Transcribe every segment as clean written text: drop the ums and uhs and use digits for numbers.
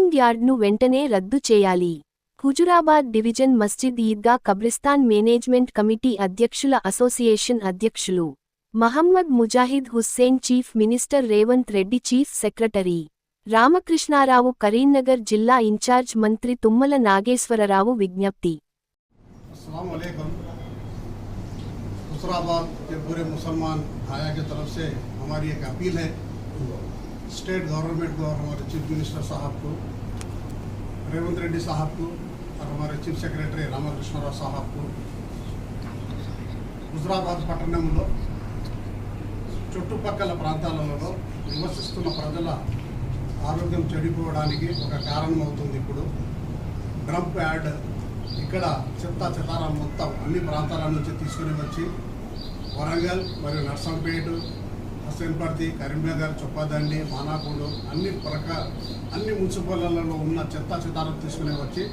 Dumping యార్డ్ను వెంటనే రద్దు చేయాలి. Huzurabad division Masjid Eidgah కబ్రిస్తాన్ management committee అధ్యక్షుల అసోసియేషన్ అధ్యక్షులు Mohammed Mujahid Hussain, chief minister Revanth Reddy, chief secretary Ramakrishna Rao, Karimnagar జిల్లా ఇన్ఛార్జ్ మంత్రి తుమ్మల నాగేశ్వరరావు విజ్ఞప్తి. हुजूराबाद के पूरे मुसलमान भाइयों की तरफ से हमारी एक अपील है स्टेट गवर्नमेंट को और हमारे चीफ मिनिस्टर साहब को, रेवंत रेड्डी साहब को और हमारे चीफ सेक्रेटरी रामकृष्णराव साहब को, హుజురాబాద్ పట్టణంలో చుట్టుపక్కల ప్రాంతాలలో నివసిస్తున్న ప్రజల ఆరోగ్యం చెడిపోవడానికి ఒక కారణం అవుతుంది. ఇప్పుడు డంప్ యార్డ్ ఇక్కడ చెత్త చెదారం మొత్తం అన్ని ప్రాంతాల నుంచి తీసుకుని వచ్చి వరంగల్ మరియు నర్సంపేట, హుస్సేన్పర్తి, కరీంనగర్, చొప్పదండి, మానాపూడు అన్ని మున్సిపల్లలో ఉన్న చెత్త చెదారం తీసుకుని వచ్చి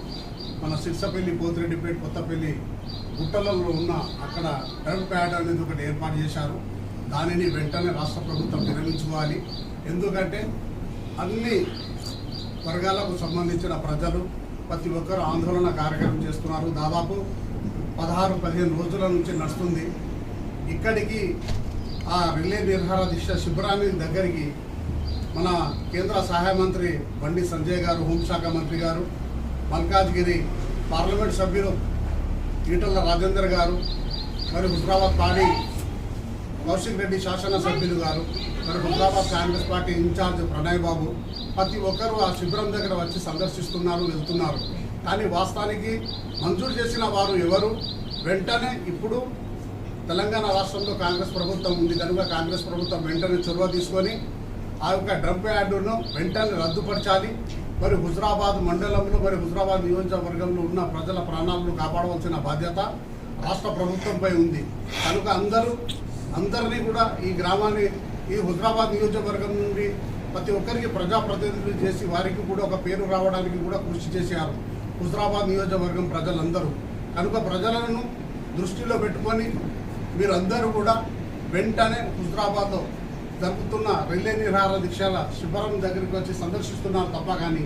మన సిర్సపల్లి, పోతిరెడ్డిపేట, కొత్తపల్లి గుట్టలలో ఉన్న అక్కడ డంప్ యార్డ్ అనేది ఒకటి ఏర్పాటు చేశారు. దానిని వెంటనే రాష్ట్ర ప్రభుత్వం విరమించుకోవాలి. ఎందుకంటే అన్ని వర్గాలకు సంబంధించిన ప్రజలు ప్రతి ఒక్కరు ఆందోళన కార్యక్రమం చేస్తున్నారు. దాదాపు 16-15 రోజుల నుంచి నడుస్తుంది. ఇక్కడికి ఆ రిలే నిర్హార దీక్ష శిబిరాన్ని దగ్గరికి మన కేంద్ర సహాయ మంత్రి బండి సంజయ్ గారు, హోంశాఖ మంత్రి గారు, మల్కాజ్గిరి పార్లమెంట్ సభ్యులు ఈటల రాజేందర్ గారు, మరి హుజురాబాద్ పాడి కౌశిక్ రెడ్డి శాసనసభ్యులు గారు, మరి హుజురాబాద్ కాంగ్రెస్ పార్టీ ఇన్ఛార్జ్ ప్రణయ్ బాబు, ప్రతి ఒక్కరూ ఆ శిబిరం దగ్గర వచ్చి సందర్శిస్తున్నారు, వెళ్తున్నారు. కానీ వాస్తవానికి మంజూరు చేసిన వారు ఎవరు? వెంటనే ఇప్పుడు తెలంగాణ రాష్ట్రంలో కాంగ్రెస్ ప్రభుత్వం ఉంది కనుక కాంగ్రెస్ ప్రభుత్వం వెంటనే చొరవ తీసుకొని ఆ యొక్క డంప్ యార్డును వెంటనే రద్దుపరచాలి. మరి హుజురాబాద్ మండలంలో, మరి హుజురాబాద్ నియోజకవర్గంలో ఉన్న ప్రజల ప్రాణాలను కాపాడవలసిన బాధ్యత రాష్ట్ర ప్రభుత్వంపై ఉంది. కనుక అందరినీ కూడా ఈ గ్రామాన్ని, ఈ హుజురాబాద్ నియోజకవర్గం నుండి ప్రతి ఒక్కరికి ప్రజాప్రతినిధులు చేసి వారికి కూడా ఒక పేరు రావడానికి కూడా కృషి చేశారు హుజురాబాద్ నియోజకవర్గం ప్రజలందరూ. కనుక ప్రజలను దృష్టిలో పెట్టుకొని మీరందరూ కూడా వెంటనే హుజురాబాద్లో జరుగుతున్న రిలే నిరాహార దీక్షల శిబిరం దగ్గరికి వచ్చి సందర్శిస్తున్నారు తప్ప కానీ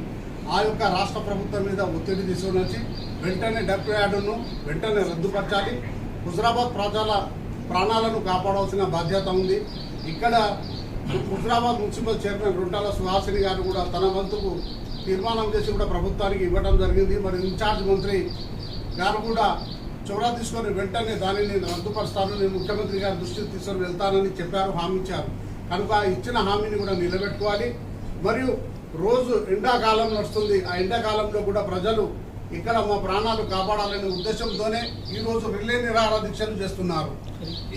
ఆ యొక్క రాష్ట్ర ప్రభుత్వం మీద ఒత్తిడి తీసుకుని వచ్చి వెంటనే డంప్ యార్డును వెంటనే రద్దుపరచాలి. హుజురాబాద్ ప్రజల ప్రాణాలను కాపాడాల్సిన బాధ్యత ఉంది. ఇక్కడ హుజురాబాద్ మున్సిపల్ చైర్మన్ రుంటాల సుహాసిని గారు కూడా తన వంతుకు తీర్మానం చేసి కూడా ప్రభుత్వానికి ఇవ్వడం జరిగింది. మరి ఇన్ఛార్జ్ మంత్రి గారు కూడా చొరవ తీసుకొని వెంటనే దానిని రద్దుపరుస్తాను, నేను ముఖ్యమంత్రి గారి దృష్టికి తీసుకొని వెళ్తానని చెప్పారు, హామీ ఇచ్చారు. కనుక ఇచ్చిన హామీని కూడా నిలబెట్టుకోవాలి. మరియు రోజు ఎండాకాలం నడుస్తుంది. ఆ ఎండాకాలంలో కూడా ప్రజలు ఇక్కడ మా ప్రాణాలు కాపాడాలనే ఉద్దేశంతోనే ఈరోజు రిలే నిరాహార దీక్షలు చేస్తున్నారు.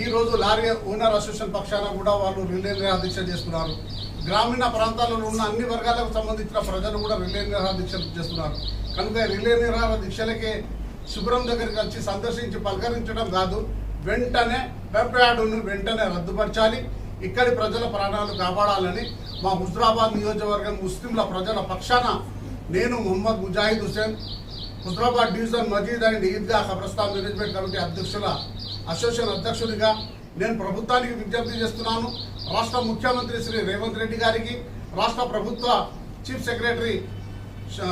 ఈరోజు లారీ ఓనర్ అసోసియేషన్ పక్షాన కూడా వాళ్ళు రిలే నిరాహార దీక్ష చేస్తున్నారు. గ్రామీణ ప్రాంతాలలో ఉన్న అన్ని వర్గాలకు సంబంధించిన ప్రజలు కూడా రిలే నిరాహార దీక్షలు చేస్తున్నారు. కనుక రిలే నిరాహార దీక్షలకే శిబిరం దగ్గరికి వచ్చి సందర్శించి పలకరించడం కాదు, వెంటనే డంప్ యార్డును వెంటనే రద్దుపరచాలి. ఇక్కడి ప్రజల ప్రాణాలు కాపాడాలని మా హుజురాబాద్ నియోజకవర్గం ముస్లింల ప్రజల పక్షాన నేను మొహమ్మద్ ముజాహిద్ హుస్సేన్, హుజురాబాద్ డివిజన్ మజీద్ అండ్ ఈద్గా కబ్రిస్తాన్ మేనేజ్మెంట్ కమిటీ అధ్యక్షుల అసోసియేషన్ అధ్యక్షుడిగా నేను ప్రభుత్వానికి విజ్ఞప్తి చేస్తున్నాను. రాష్ట్ర ముఖ్యమంత్రి శ్రీ రేవంత్ రెడ్డి గారికి, రాష్ట్ర ప్రభుత్వ చీఫ్ సెక్రటరీ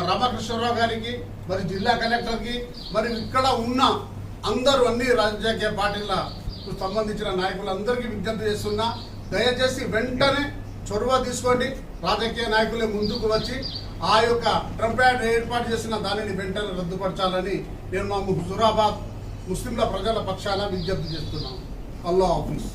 రామకృష్ణరావు గారికి, మరి జిల్లా కలెక్టర్కి, మరి ఇక్కడ ఉన్న అందరూ అన్ని రాజకీయ పార్టీలకు సంబంధించిన నాయకులందరికీ విజ్ఞప్తి చేస్తున్నా, దయచేసి వెంటనే చొరవ తీసుకోండి. రాజకీయ నాయకులే ముందుకు వచ్చి ఆ యొక్క డంప్ యార్డ్ ఏర్పాటు చేసిన దానిని వెంటనే రద్దుపరచాలని నేను మా హుజురాబాద్ ముస్లింల ప్రజల పక్షాన విజ్ఞప్తి చేస్తున్నాను. అల్లాహ్ హాఫీజ్.